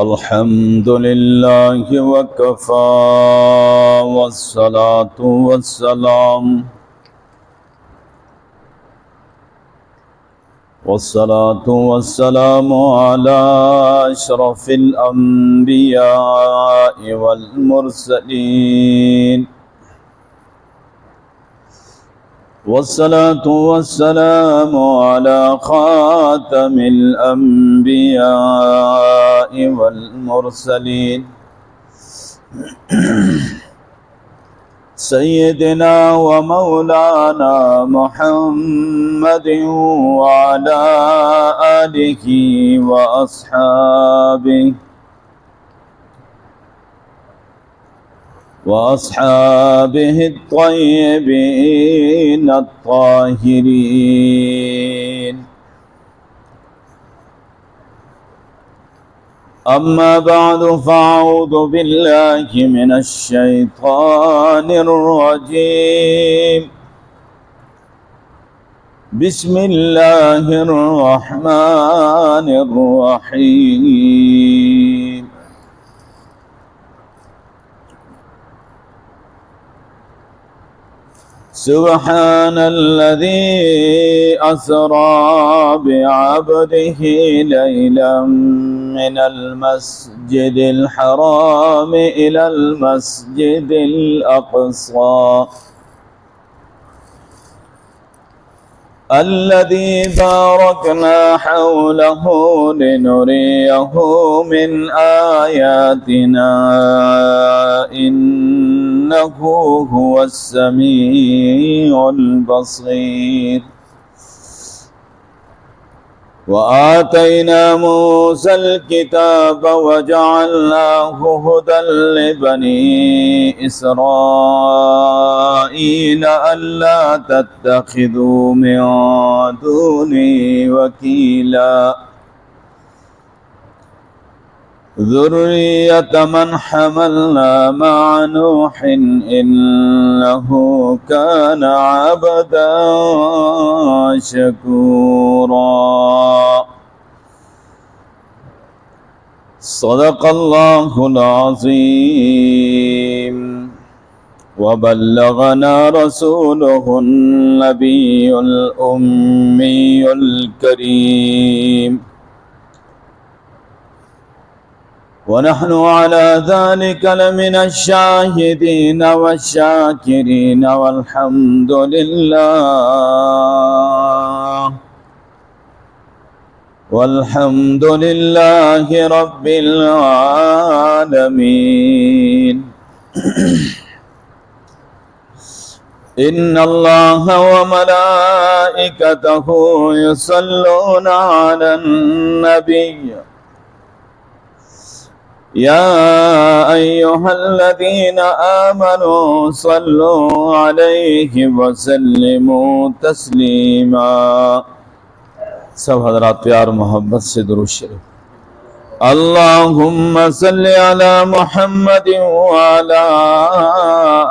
الحمد لله وكفى والصلاة والسلام على أشرف الأنبياء والمرسلين والصلاة والسلام على خاتم الأنبياء والمرسلين سيدنا ومولانا محمد وعلى آله وأصحابه الطيبين الطاهرين. أما بعد فأعوذ بالله من الشيطان الرجيم. بسم الله الرحمن الرحيم. سبحان الذي أسرى بعبده ليلا من المسجد الحرام إلى المسجد الأقصى الذي باركنا حوله لنريه من آياتنا إنه هو السميع البصير. وآتينا موسى الكتاب وجعلناه هدى لبني إسرائيل ألا تتخذوا من دوني وكيلا ذرية من حملنا مع نوح إنه كان عبدا شكورا. صدق الله العظيم. وبلغنا رسوله النبي الأمي الكريم ونحن على ذلك لمن الشاهدين والشاكرين والحمد لله رب العالمين. إن الله وملائكته يصلون على النبي يا أيها الذين آمنوا صلوا عليه وسلموا تسليما. सब हज़रात प्यार मोहब्बत से दुरूद शरीफ। अल्लाहुम्मा सल्लि अला मुहम्मदिन व अला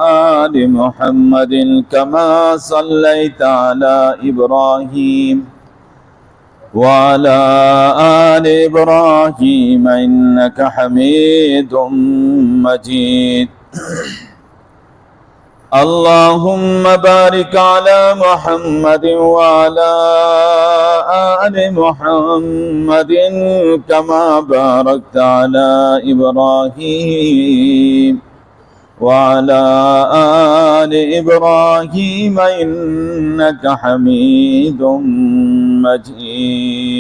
आलि मुहम्मदिन कमा सल्लैता अला इब्राहीम وعلى آل إبراهيم إنك حميد مجيد. اللهم بارك على محمد وعلى آل محمد كما باركت على إبراهيم وعلى آل إبراهيم إنك حميد مجيد.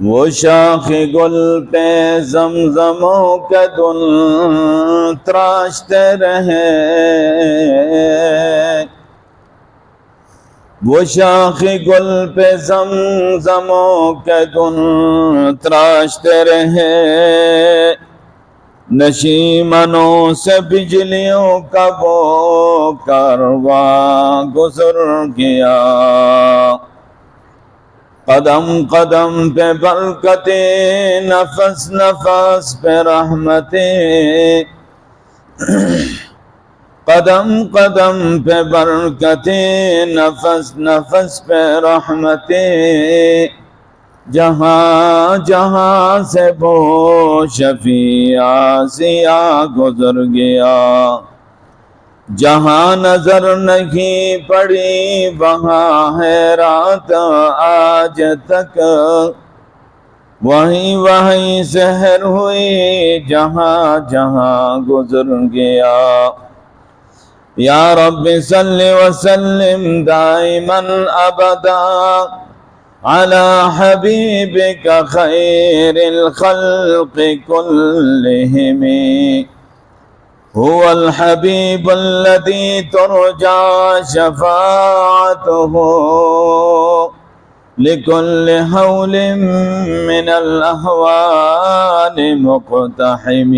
वो शाख गुल पे ज़मज़मों के दुल तराशते रहे, वो शाख गुल पे ज़मज़मों के दुल तराशते रहे। नशीमनों से बिजलियों का वो कारवां गुज़र गया। कदम कदम पे बरकते, नफस नफस पे रहमते, कदम कदम पे बरकते, नफस नफस पे रहमते, जहाँ जहाँ से वो शफिया सिया गुजर गया। जहाँ नजर नहीं पड़ी वहाँ है रात आज तक, वहीं वहीं सहर हुई जहाँ जहाँ गुजर गया। या रब्बि सल्लि व सल्लिम दाइमन अबदा अला हबीबिका खैरिल खल्क़ि कुल्लिहिम। हुवल हबीबुल्लज़ी तुरजा शफ़ाअतुहु लिकुल्लि हौलिन मिनल अहवाल मुक़तहिम।